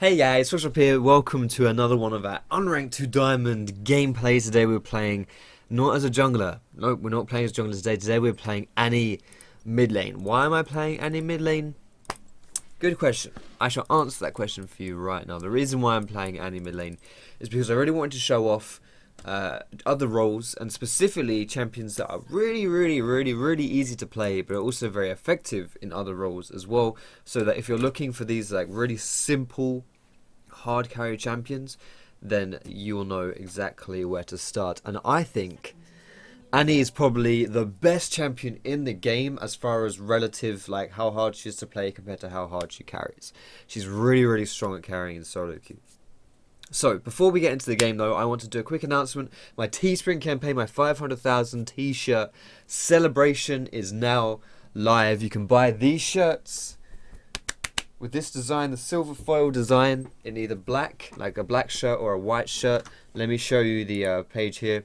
Hey guys, Foxdrop here. Welcome to another one of our unranked 2 diamond gameplay. Today we're playing not as a jungler. No, we're not playing as jungler today. Today we're playing Annie mid lane. Why am I playing Annie mid lane? Good question. I shall answer that question for you right now. The reason why I'm playing Annie mid lane is because I really wanted to show off other roles, and specifically champions that are really easy to play, but are also very effective in other roles as well. So that if you're looking for these like really simple hard carry champions, then you will know exactly where to start. And I think Annie is probably the best champion in the game as far as relative, like how hard she is to play compared to how hard she carries. She's really strong at carrying in solo queue. So, before we get into the game though, I want to do a quick announcement. My Teespring campaign, my 500,000 t-shirt celebration is now live. You can buy these shirts with this design, the silver foil design, in either black, like a black shirt, or a white shirt. Let me show you the page here.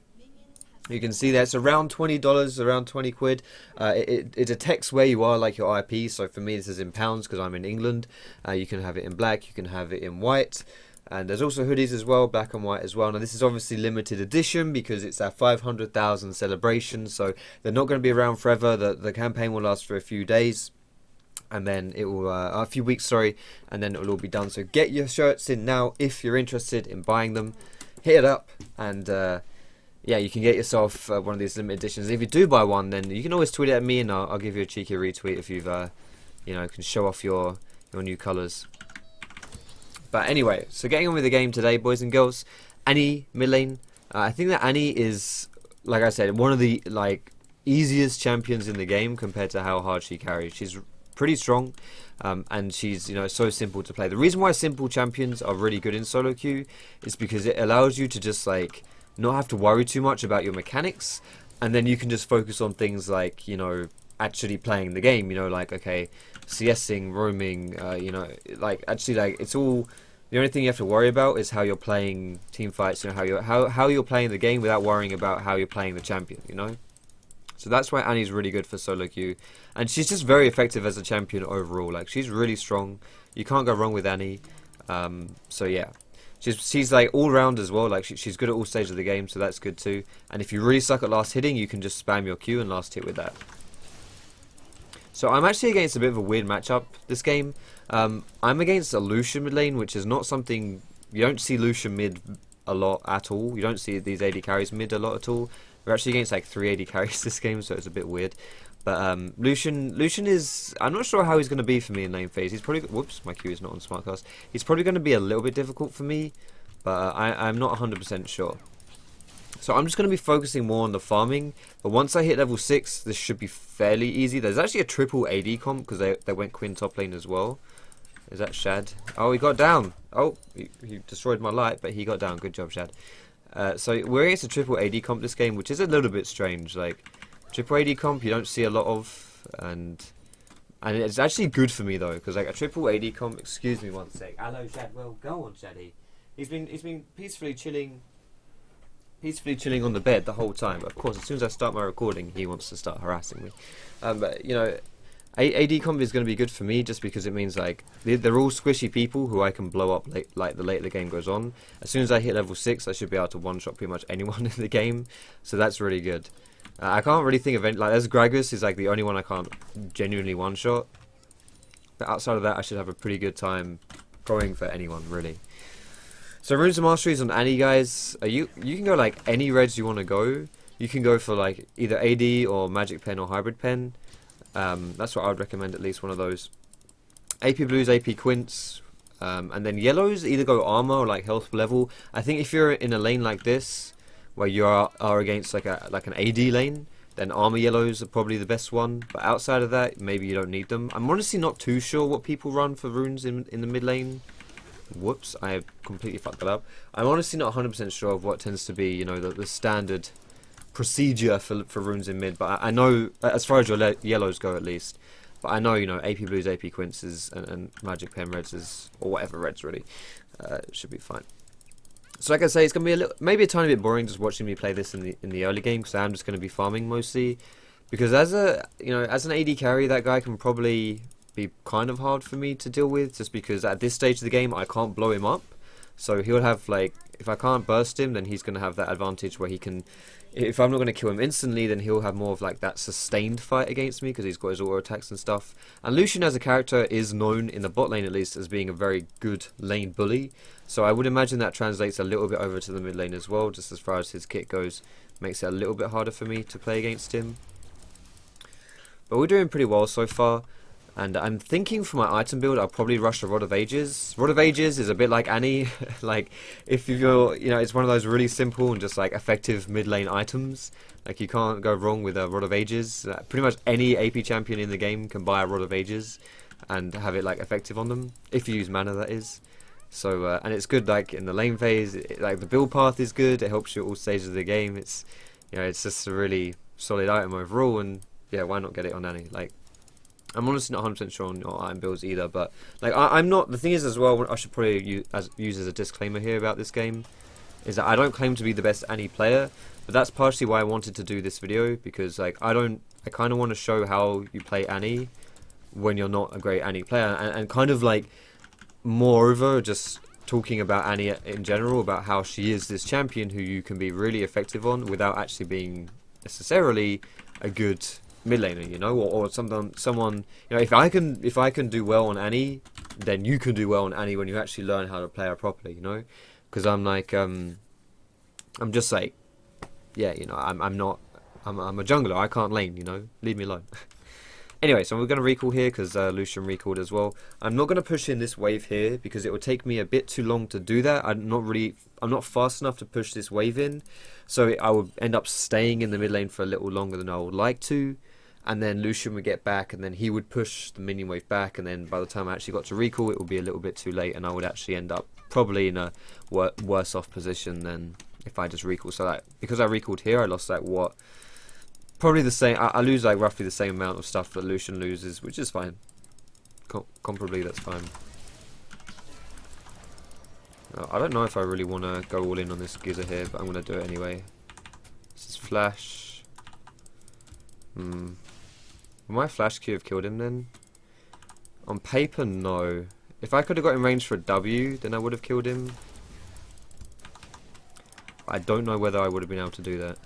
You can see that it's around $20, around 20 quid. It detects where you are, like your IP. So for me, this is in pounds because I'm in England. You can have it in black, you can have it in white. And there's also hoodies as well, black and white as well. Now this is obviously limited edition because it's our 500,000 celebration, so they're not going to be around forever. The campaign will last for a few days, and then it will a few weeks, sorry, and then it will all be done. So get your shirts in now if you're interested in buying them. Hit it up, and yeah, you can get yourself one of these limited editions. If you do buy one, then you can always tweet it at me, and I'll give you a cheeky retweet if you've can show off your new colours. But anyway, so getting on with the game today, boys and girls. Annie mid lane. I think that Annie is, like I said, one of the easiest champions in the game compared to how hard she carries. She's pretty strong, and she's so simple to play. The reason why simple champions are really good in solo queue is because it allows you to just not have to worry too much about your mechanics, and then you can just focus on things like actually playing the game. Okay, CSing, roaming. It's all. The only thing you have to worry about is how you're playing team fights, how you're playing the game without worrying about how you're playing the champion, So that's why Annie's really good for solo queue, and she's just very effective as a champion overall. She's really strong. You can't go wrong with Annie. So yeah, she's all round as well. She's good at all stages of the game, so that's good too. And if you really suck at last hitting, you can just spam your Q and last hit with that. So I'm actually against a bit of a weird matchup this game. I'm against a Lucian mid lane, which is not something you don't see Lucian mid a lot at all. You don't see these AD carries mid a lot at all. We're actually against 3 AD carries this game, so it's a bit weird. But Lucian is, I'm not sure how he's going to be for me in lane phase. He's probably, whoops, my Q is not on smartcast. He's probably going to be a little bit difficult for me, but I'm not 100% sure. So I'm just going to be focusing more on the farming, but once I hit level 6, this should be fairly easy. There's actually a triple AD comp because they went Quinn top lane as well. Is that Shad? Oh, he got down. Oh, he destroyed my light, but he got down. Good job, Shad. So we're against a triple AD comp this game, which is a little bit strange. Triple AD comp you don't see a lot of, and it's actually good for me though, because a triple AD comp. Excuse me one sec. Hello, Shad. Well, go on, Shaddy. He's been peacefully chilling on the bed the whole time. But of course, as soon as I start my recording, he wants to start harassing me. But AD comp is going to be good for me just because it means they're all squishy people who I can blow up the later the game goes on. As soon as I hit level 6, I should be able to one-shot pretty much anyone in the game. So that's really good. I can't really think of any, there's Gragas is the only one I can't genuinely one-shot. But outside of that, I should have a pretty good time going for anyone really. So runes and masteries on Annie, guys. You can go any reds you want to go. You can go for either AD or magic pen or hybrid pen. That's what I would recommend, at least one of those. AP blues, AP quints, and then yellows either go armor or health level. I think if you're in a lane like this, where you are against an AD lane, then armor yellows are probably the best one. But outside of that, maybe you don't need them. I'm honestly not too sure what people run for runes in the mid lane. Whoops, I completely fucked that up. I'm honestly not 100% sure of what tends to be, the standard procedure for runes in mid. But I know, as far as your yellows go at least, but I know, AP blues, AP quints is, and magic pen reds is, or whatever reds really, should be fine. So like I say, it's going to be maybe a tiny bit boring just watching me play this in the early game, because I'm just going to be farming mostly. Because as an AD carry, that guy can probably be kind of hard for me to deal with, just because at this stage of the game I can't blow him up. So he'll have, like, if I can't burst him, then he's going to have that advantage where he can, if I'm not going to kill him instantly, then he'll have more of like that sustained fight against me because he's got his auto attacks and stuff. And Lucian as a character is known in the bot lane at least as being a very good lane bully. So I would imagine that translates a little bit over to the mid lane as well, just as far as his kit goes. Makes it a little bit harder for me to play against him. But we're doing pretty well so far. And I'm thinking for my item build, I'll probably rush a Rod of Ages. Rod of Ages is a bit like Annie. Like, if you're, you know, it's one of those really simple and just like effective mid lane items. Like, you can't go wrong with a Rod of Ages. Pretty much any AP champion in the game can buy a Rod of Ages and have it like effective on them, if you use mana, that is. So, and it's good like in the lane phase. Like, the build path is good. It helps you at all stages of the game. It's, you know, it's just a really solid item overall. And yeah, why not get it on Annie? Like, I'm honestly not 100% sure on your item builds either, but like I'm not. The thing is as well, I should probably use as a disclaimer here about this game, is that I don't claim to be the best Annie player, but that's partially why I wanted to do this video, because like I kind of want to show how you play Annie when you're not a great Annie player, and kind of like moreover just talking about Annie in general, about how she is this champion who you can be really effective on without actually being necessarily a good mid laner, you know, or someone, you know, if I can do well on Annie, then you can do well on Annie when you actually learn how to play her properly, you know, because I'm like, I'm just like, yeah, you know, I'm a jungler, I can't lane, you know, leave me alone. Anyway, so we're going to recall here because Lucian recalled as well. I'm not going to push in this wave here because it would take me a bit too long to do that. I'm not fast enough to push this wave in, so I would end up staying in the mid lane for a little longer than I would like to. And then Lucian would get back, and then he would push the minion wave back, and then by the time I actually got to recall, it would be a little bit too late, and I would actually end up probably in a worse off position than if I just recall. So that, because I recalled here, I lost like what, probably the same. I lose like roughly the same amount of stuff that Lucian loses, which is fine. Comparably, that's fine. I don't know if I really want to go all in on this Giza here, but I'm going to do it anyway. This is flash. Would my flash Q have killed him then? On paper, no. If I could have got in range for a W, then I would have killed him. I don't know whether I would have been able to do that.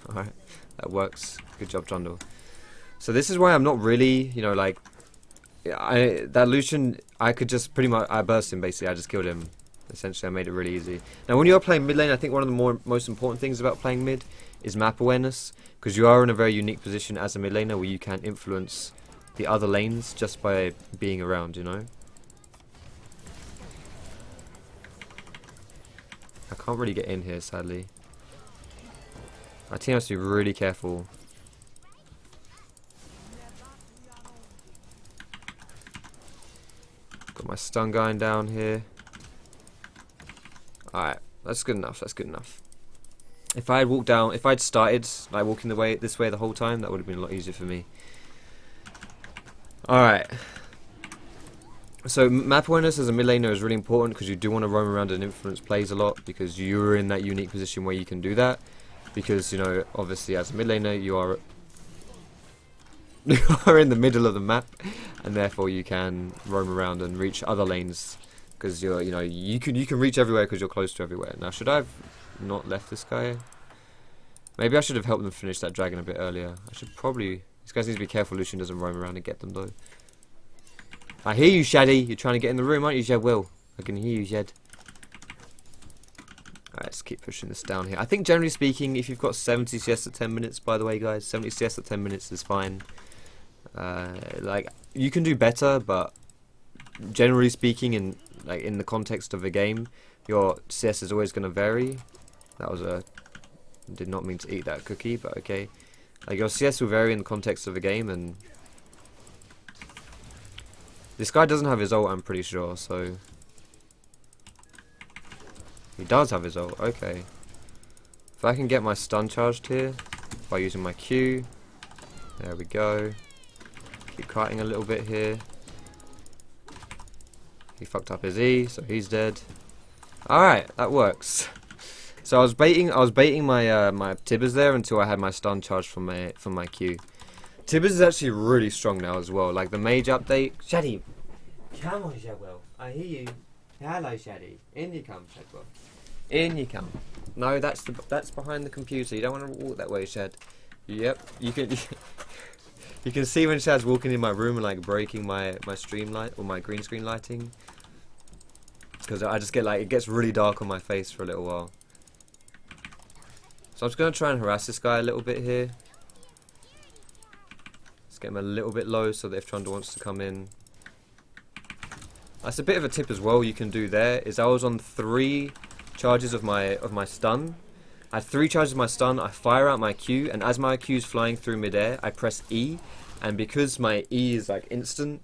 Alright, that works. Good job, Trundle. So this is why I'm not really, you know, like, that Lucian, I could just pretty much, I burst him basically, I just killed him. Essentially, I made it really easy. Now, when you're playing mid lane, I think one of the most important things about playing mid is map awareness, because you are in a very unique position as a mid laner where you can influence the other lanes just by being around, you know? I can't really get in here, sadly. Our team has to be really careful. Got my stun going down here. Alright, that's good enough, that's good enough. If I had walked down, if I'd started like walking this way the whole time, that would have been a lot easier for me. Alright. So map awareness as a mid laner is really important because you do want to roam around and influence plays a lot, because you're in that unique position where you can do that. Because, you know, obviously as a mid laner you are in the middle of the map, and therefore you can roam around and reach other lanes. Because you're, you know, you can reach everywhere because you're close to everywhere. Now, should I have not left this guy? Maybe I should have helped them finish that dragon a bit earlier. I should probably. These guys need to be careful. Lucian doesn't roam around and get them though. I hear you, Shaddy. You're trying to get in the room, aren't you, Jed? Will, I can hear you, Jed. Alright, let's keep pushing this down here. I think generally speaking, if you've got 70 CS at 10 minutes, by the way, guys, 70 CS at 10 minutes is fine. Like, you can do better, but generally speaking, in the context of a game, your CS is always going to vary. That was a... did not mean to eat that cookie, but okay. Like, your CS will vary in the context of a game, and... this guy doesn't have his ult, I'm pretty sure, so... he does have his ult, okay. If I can get my stun charged here, by using my Q... there we go. Keep kiting a little bit here. He fucked up his E, so he's dead. Alright, that works. So I was baiting my my Tibbers there until I had my stun charged from my Q. Tibbers is actually really strong now as well. Like the mage update. Shaddy, come on, Shadwell. I hear you. Hello, Shaddy. In you come, Shadwell. In you come. No, that's behind the computer. You don't want to walk that way, Shad. Yep, you can. You can see when Shad's walking in my room and like breaking my stream light or my green screen lighting. Because I just get like, it gets really dark on my face for a little while. So I'm just going to try and harass this guy a little bit here. Let's get him a little bit low so that if Trundle wants to come in. That's a bit of a tip as well you can do there, is I was on 3 charges of my stun. I had 3 charges of my stun, I fire out my Q, and as my Q is flying through midair, I press E. And because my E is like instant,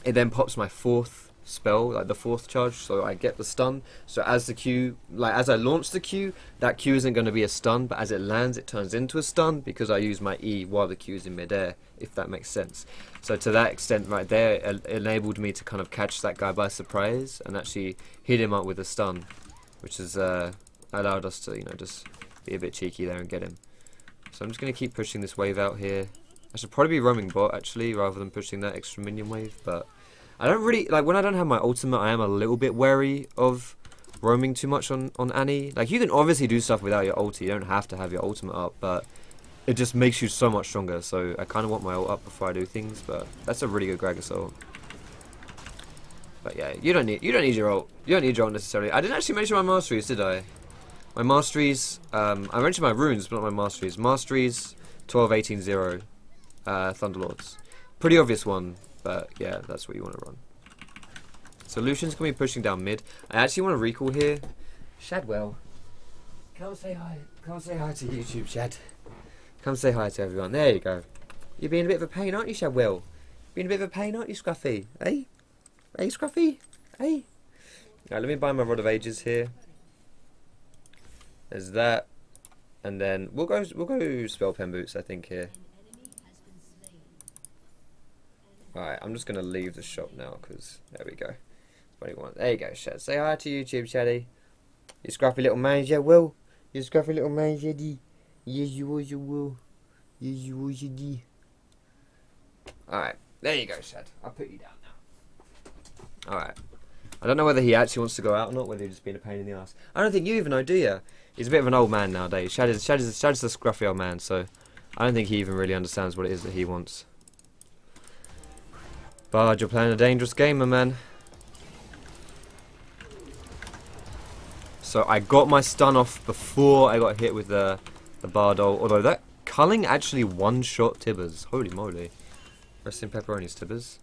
it then pops my 4th spell, like the 4th charge, so I get the stun. So as the Q, like as I launch the Q, that Q isn't going to be a stun, but as it lands it turns into a stun because I use my E while the Q is in midair, if that makes sense. So to that extent right there, it enabled me to kind of catch that guy by surprise and actually hit him up with a stun, which has allowed us to, you know, just be a bit cheeky there and get him. So I'm just going to keep pushing this wave out here. I should probably be roaming bot actually rather than pushing that extra minion wave, but I don't really, like when I don't have my ultimate I am a little bit wary of roaming too much on Annie. Like you can obviously do stuff without your ulti, you don't have to have your ultimate up, but it just makes you so much stronger, so I kind of want my ult up before I do things, but that's a really good Gragas ult. But yeah, you don't need your ult. You don't need your ult necessarily. I didn't actually mention my masteries, did I? My masteries, I mentioned my runes, but not my masteries. Masteries, 12, 18, 0. Thunderlords. Pretty obvious one, but yeah, that's what you want to run. So Lucian's going to be pushing down mid. I actually want to recall here. Shadwell, come say hi. Come say hi to YouTube, Shad. Come say hi to everyone. There you go. You're being a bit of a pain, aren't you, Shadwell? Being a bit of a pain, aren't you, Scruffy? Hey? Hey, Scruffy? Hey? Alright, let me buy my Rod of Ages here. There's that. And then we'll go spell pen boots, I think, here. Alright, I'm just going to leave the shop now, because there we go. 21. There you go, Shad. Say hi to YouTube, Shaddy. You scruffy little man, yeah, will. You scruffy little man, Shaddy. Yes, you will, you will. Yes, you will, Shaddy. Alright, there you go, Shad. I'll put you down now. Alright. I don't know whether he actually wants to go out or not, whether he's just being a pain in the ass. I don't think you even know, do you? He's a bit of an old man nowadays. Shad is a scruffy old man, so I don't think he even really understands what it is that he wants. Bard, you're playing a dangerous game, my man. So I got my stun off before I got hit with the Bard ult, although that culling actually one-shot Tibbers. Holy moly. Rest in pepperonis, Tibbers.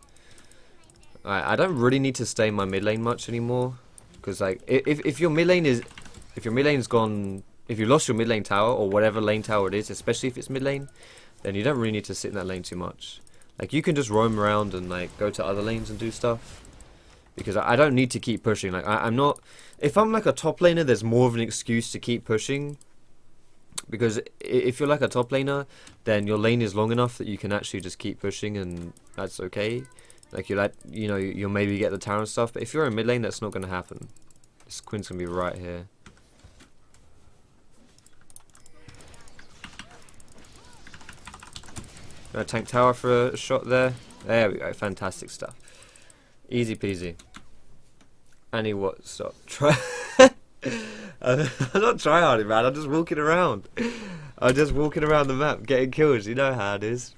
Alright, I don't really need to stay in my mid lane much anymore, because like if your mid lane is gone, if you lost your mid lane tower or whatever lane tower it is, especially if it's mid lane, then you don't really need to sit in that lane too much. Like you can just roam around and like go to other lanes and do stuff, because I don't need to keep pushing. Like I'm not, if I'm like a top laner, there's more of an excuse to keep pushing, because if you're like a top laner, then your lane is long enough that you can actually just keep pushing, and that's okay. Like you'll maybe get the tower and stuff, but if you're in mid lane, that's not going to happen. This Quints gonna be right here. Gonna tank tower for a shot there. There we go, fantastic stuff. Easy peasy. Annie, what? Stop. Try. I'm not tryharding, man. I'm just walking around. I'm just walking around the map, getting kills. You know how it is.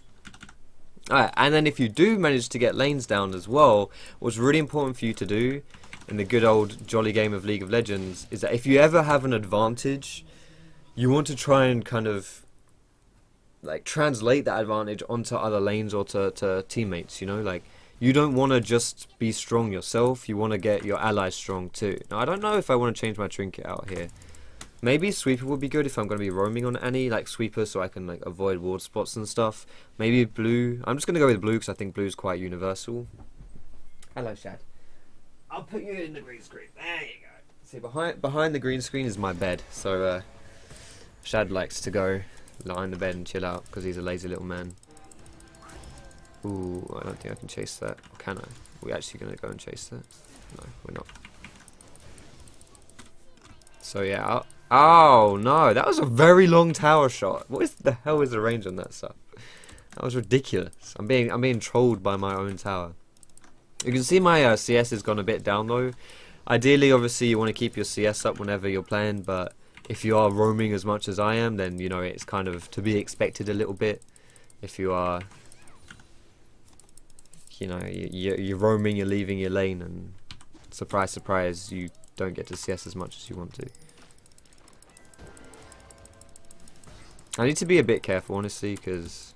Alright, and then if you do manage to get lanes down as well, what's really important for you to do in the good old jolly game of League of Legends is that if you ever have an advantage, you want to try and kind of like translate that advantage onto other lanes or to teammates, you know, like you don't want to just be strong yourself, you want to get your allies strong too. Now I don't know if I want to change my trinket out here. Maybe Sweeper would be good if I'm going to be roaming on Annie, like Sweeper, so I can like avoid ward spots and stuff. Maybe Blue. I'm just going to go with Blue because I think Blue's quite universal. Hello, Shad. I'll put you in the green screen. There you go. See, behind the green screen is my bed, so Shad likes to go lie in the bed and chill out because he's a lazy little man. Ooh, I don't think I can chase that. Or can I? Are we actually going to go and chase that? No, we're not. So yeah, oh no, that was a very long tower shot. What is the hell is the range on that stuff? That was ridiculous. I'm being trolled by my own tower. You can see my CS has gone a bit down though. Ideally, obviously, you want to keep your CS up whenever you're playing, but if you are roaming as much as I am, then you know it's kind of to be expected a little bit. If you are, you know, you're roaming, you're leaving your lane, and surprise, surprise, you don't get to CS as much as you want to. I need to be a bit careful, honestly, because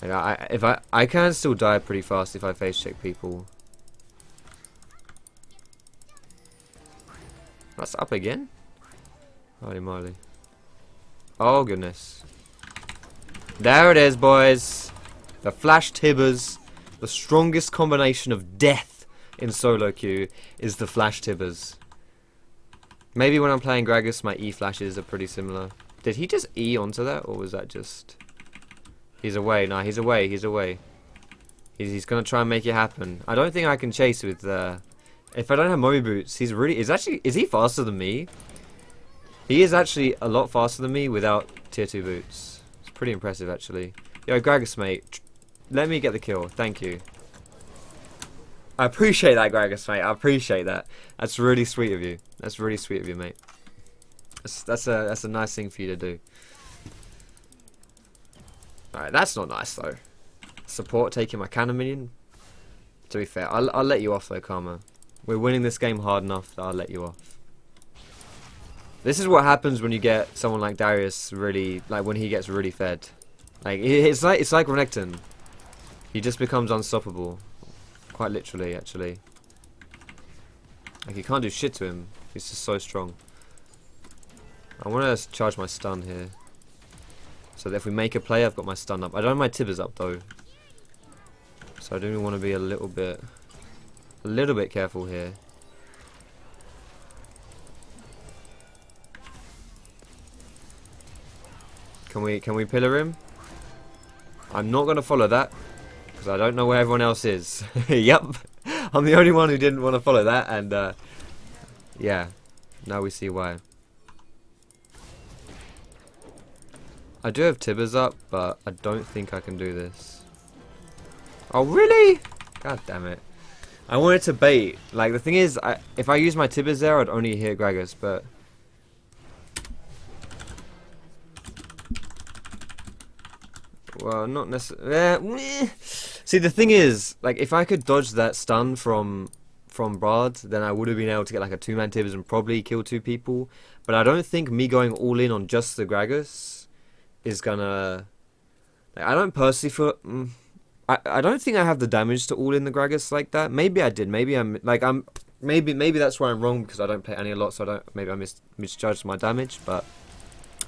I can still die pretty fast if I face check people. That's up again? Holy moly. Oh goodness. There it is, boys. The Flash Tibbers. The strongest combination of death in solo queue is the Flash Tibbers. Maybe when I'm playing Gragas, my E flashes are pretty similar. Did he just E onto that, or was that just... He's away. Nah, he's away. He's away. He's gonna try and make it happen. I don't think I can chase with... if I don't have Moby Boots, he's really... Is he faster than me? He is actually a lot faster than me without tier 2 boots. It's pretty impressive, actually. Yo, Gragas, mate. Let me get the kill. Thank you. I appreciate that, Gragas, mate. I appreciate that. That's really sweet of you. That's really sweet of you, mate. That's a nice thing for you to do. Alright, that's not nice, though. Support taking my cannon minion. To be fair, I'll let you off, though, Karma. We're winning this game hard enough that I'll let you off. This is what happens when you get someone like Darius really, like when he gets really fed. Like it's like Renekton. He just becomes unstoppable. Quite literally, actually. Like you can't do shit to him. He's just so strong. I want to charge my stun here. So that if we make a play, I've got my stun up. I don't have my Tibbers up though. So I do want to be a little bit careful here. Can we pillar him? I'm not gonna follow that because I don't know where everyone else is. Yep, I'm the only one who didn't want to follow that, and yeah, now we see why. I do have Tibbers up, but I don't think I can do this. Oh really? God damn it! I wanted to bait. Like the thing is, if I use my Tibbers there, I'd only hit Gragas, but. Well, not necessarily. See, the thing is, like, if I could dodge that stun from Brad, then I would have been able to get like a 2-man Tibbers and probably kill 2 people. But I don't think me going all in on just the Gragas is gonna. Like, I don't personally feel. I don't think I have the damage to all in the Gragas like that. Maybe I did. Maybe maybe that's where I'm wrong because I don't play Annie a lot, so maybe I misjudged my damage. But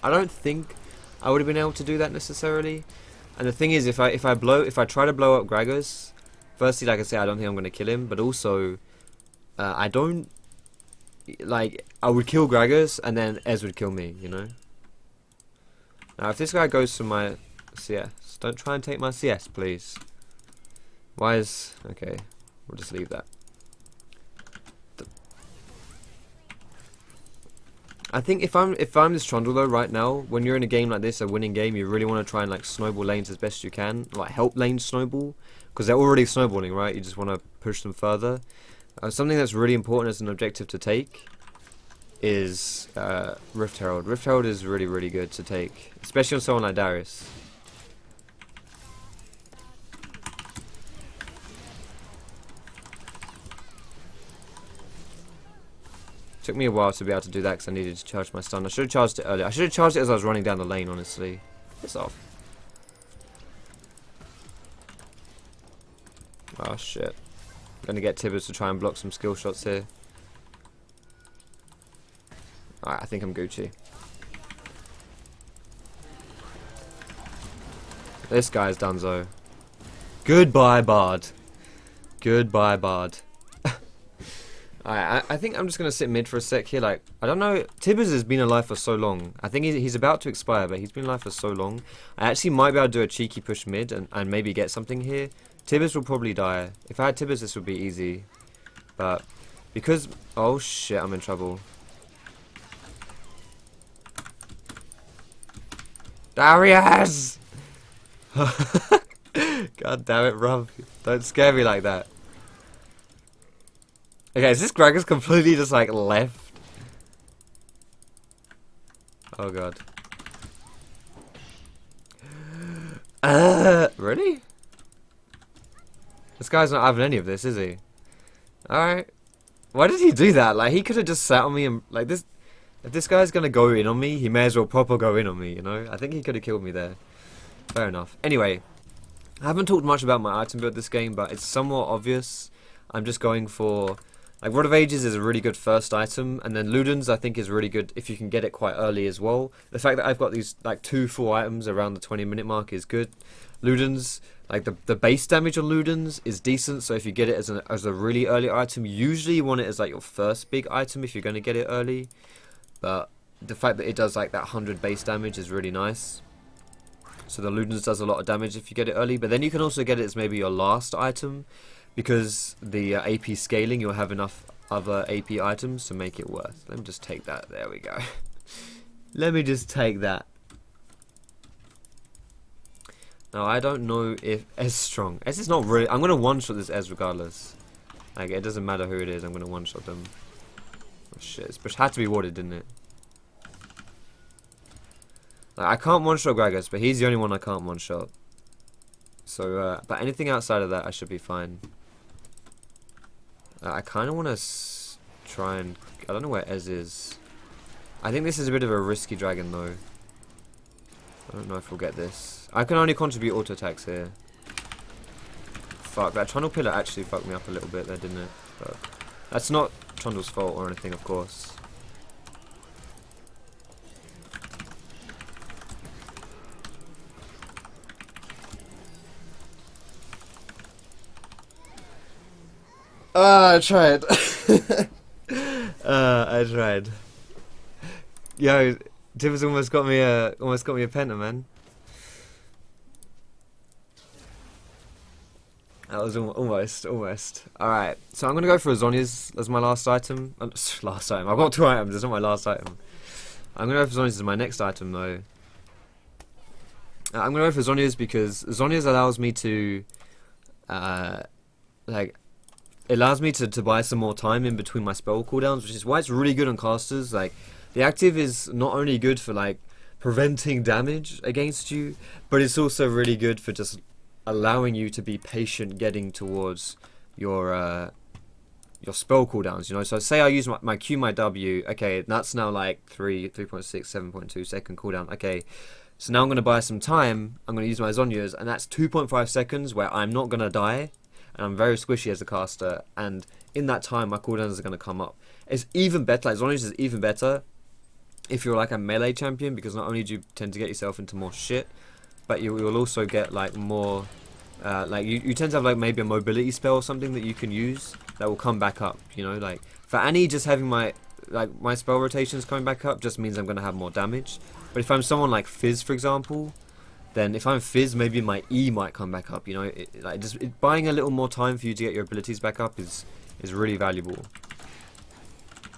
I don't think I would have been able to do that necessarily. And the thing is, if I try to blow up Gragas, firstly, like I say, I don't think I'm going to kill him, but also, I don't, like, I would kill Gragas, and then Ez would kill me, you know? Now, if this guy goes for my CS, don't try and take my CS, please. Okay, we'll just leave that. I think if I'm this Trundle though right now, when you're in a game like this, a winning game, you really want to try and like snowball lanes as best you can, like help lanes snowball, because they're already snowballing, right? You just want to push them further. Something that's really important as an objective to take is Rift Herald. Rift Herald is really, really good to take, especially on someone like Darius. Took me a while to be able to do that because I needed to charge my stun. I should have charged it earlier. I should have charged it as I was running down the lane, honestly. Piss off. Oh shit. I'm gonna get Tibbers to try and block some skill shots here. Alright, I think I'm Gucci. This guy's donezo. Goodbye, Bard. Goodbye, Bard. I think I'm just going to sit mid for a sec here. Like, I don't know. Tibbers has been alive for so long. I think he's about to expire, but he's been alive for so long. I actually might be able to do a cheeky push mid and maybe get something here. Tibbers will probably die. If I had Tibbers, this would be easy. But because... Oh, shit. I'm in trouble. Darius! God damn it, Rob. Don't scare me like that. Okay, is this Gragas completely just like left? Oh god. Really? This guy's not having any of this, is he? Alright. Why did he do that? Like, he could have just sat on me and, like, this... If this guy's gonna go in on me, he may as well proper go in on me, you know? I think he could have killed me there. Fair enough. Anyway, I haven't talked much about my item build this game, but it's somewhat obvious. I'm just going for... Like, Rod of Ages is a really good first item, and then Ludens I think is really good if you can get it quite early as well. The fact that I've got these, like, 2 full items around the 20-minute mark is good. Ludens, like, the base damage on Ludens is decent, so if you get it as a really early item, usually you want it as, like, your first big item if you're going to get it early. But the fact that it does, like, that 100 base damage is really nice. So the Ludens does a lot of damage if you get it early, but then you can also get it as maybe your last item, because the AP scaling, you'll have enough other AP items to make it worth. Let me just take that. There we go. Let me just take that. Now, I don't know if Ez strong. Ez is not really... I'm going to one-shot this Ez regardless. Like, it doesn't matter who it is. I'm going to one-shot them. Oh, shit. It had to be warded, didn't it? Like, I can't one-shot Gragas, but he's the only one I can't one-shot. So, but anything outside of that, I should be fine. I kind of want to try and... I don't know where Ez is. I think this is a bit of a risky dragon, though. I don't know if we'll get this. I can only contribute auto attacks here. Fuck, that Trundle pillar actually fucked me up a little bit there, didn't it? But that's not Trundle's fault or anything, of course. I tried. I tried. Yo, Tibbs almost got me a penta, man. That was almost. Alright, so I'm gonna go for Azonia's as my last item. Last item. I've got 2 items. It's not my last item. I'm gonna go for Azonia's as my next item, though. I'm gonna go for Azonia's because Azonia's allows me to, like, it allows me to buy some more time in between my spell cooldowns, which is why it's really good on casters. Like, the active is not only good for, like, preventing damage against you, but it's also really good for just allowing you to be patient getting towards your spell cooldowns, you know. So say I use my Q, my W, okay, that's now like 3.6, 7.2 second cooldown, okay. So now I'm going to buy some time, I'm going to use my Zhonya's, and that's 2.5 seconds where I'm not going to die, and I'm very squishy as a caster, and in that time my cooldowns are going to come up. It's even better, like Zhonya's is even better if you're like a melee champion, because not only do you tend to get yourself into more shit, but you will also get like more, like you tend to have like maybe a mobility spell or something that you can use that will come back up, you know. Like for Annie, just having my spell rotations coming back up just means I'm going to have more damage. But if I'm someone like Fizz, for example, then if I'm Fizz, maybe my E might come back up, you know. Buying a little more time for you to get your abilities back up is really valuable.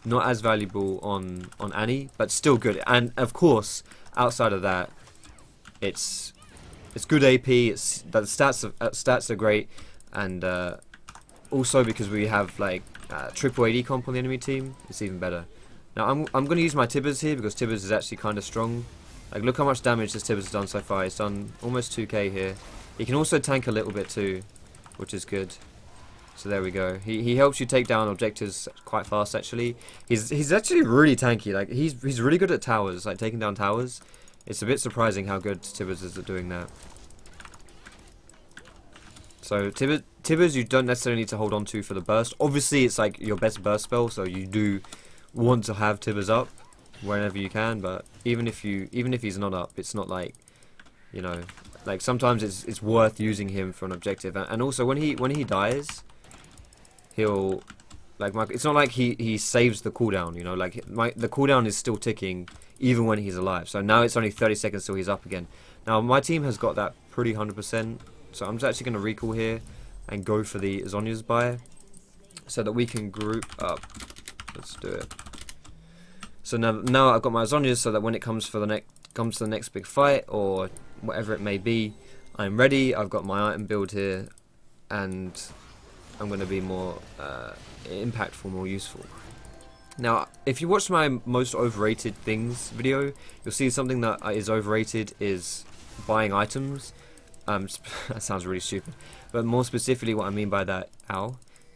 Not as valuable on Annie, but still good. And of course, outside of that, it's good AP. The stats are great, and also because we have like triple AD comp on the enemy team, it's even better. Now I'm going to use my Tibbers here because Tibbers is actually kind of strong. Like, look how much damage this Tibbers has done so far. He's done almost 2k here. He can also tank a little bit too, which is good. So there we go. He helps you take down objectives quite fast. Actually, he's actually really tanky. Like he's really good at towers, like taking down towers. It's a bit surprising how good Tibbers is at doing that. So Tibbers you don't necessarily need to hold on to for the burst. Obviously, it's like your best burst spell, so you do want to have Tibbers up whenever you can. But even if he's not up, it's not like, you know, like sometimes it's worth using him for an objective. And also when he dies, he'll like it's not like he saves the cooldown, you know. Like the cooldown is still ticking even when he's alive. So now it's only 30 seconds till he's up again. Now my team has got that pretty 100%. So I'm just actually going to recall here and go for the Zhonya's buy so that we can group up. Let's do it. So now I've got my Zhonya's so that when it comes to the next big fight or whatever it may be, I'm ready. I've got my item build here, and I'm going to be more impactful, more useful. Now, if you watch my most overrated things video, you'll see something that is overrated is buying items. That sounds really stupid, but more specifically, what I mean by that,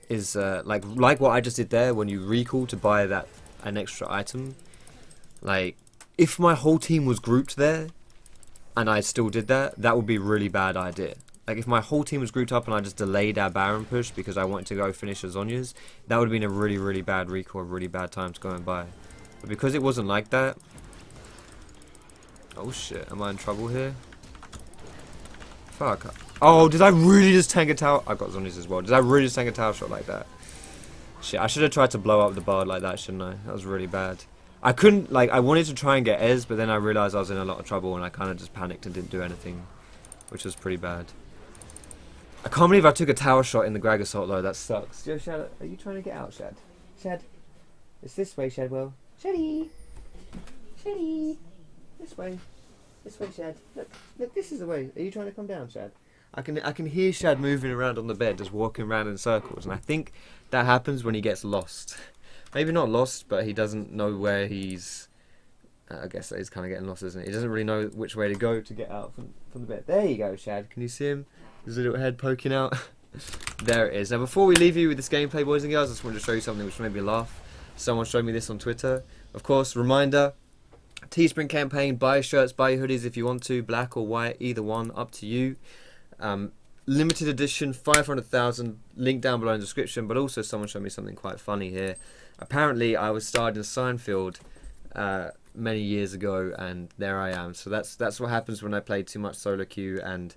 is like what I just did there. When you recall to buy an extra item, like if my whole team was grouped there, and I still did that, that would be a really bad idea. Like if my whole team was grouped up and I just delayed our Baron push because I wanted to go finish the Zhonya's, that would have been a really, really bad recall, a really bad time to go and buy. But because it wasn't like that, oh shit, am I in trouble here? Fuck. Oh, did I really just tank a tower? I got Zhonya's as well. Did I really just tank a tower shot like that? Shit, I should have tried to blow up the bard like that, shouldn't I? That was really bad. I couldn't, like, I wanted to try and get Ez, but then I realised I was in a lot of trouble and I kind of just panicked and didn't do anything, which was pretty bad. I can't believe I took a tower shot in the Grag Assault though, that sucks. Yo, Shad, are you trying to get out, Shad? Shad? It's this way, Shadwell. Shaddy! Shaddy! This way. This way, Shad. Look, this is the way. Are you trying to come down, Shad? I can hear Shad moving around on the bed, just walking around in circles, and I think that happens when he gets lost. Maybe not lost, but he doesn't know where he's... I guess he's kind of getting lost, isn't it? He doesn't really know which way to go to get out from the bed. There you go, Shad. Can you see him? There's a little head poking out. There it is. Now, before we leave you with this gameplay, boys and girls, I just wanted to show you something which made me laugh. Someone showed me this on Twitter. Of course, reminder, Teespring campaign, buy shirts, buy hoodies if you want to, black or white, either one, up to you. Limited edition, 500,000, link down below in the description, but also someone showed me something quite funny here. Apparently, I was starred in Seinfeld many years ago, and there I am. So that's what happens when I play too much solo queue, and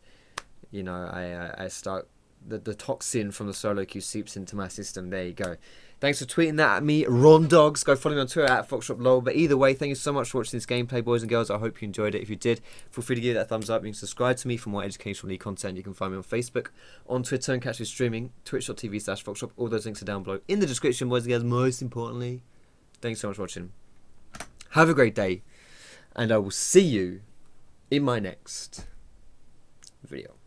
you know, I start the toxin from the solo queue seeps into my system. There you go. Thanks for tweeting that at me, Ron Dogs. Go follow me on Twitter at Foxdrop lol. But either way, thank you so much for watching this gameplay, boys and girls. I hope you enjoyed it. If you did, feel free to give that a thumbs up. You can subscribe to me for more educational content. You can find me on Facebook, on Twitter, and catch me streaming, twitch.tv/Foxdrop. All those links are down below in the description, boys and girls. Most importantly, thanks so much for watching. Have a great day, and I will see you in my next video.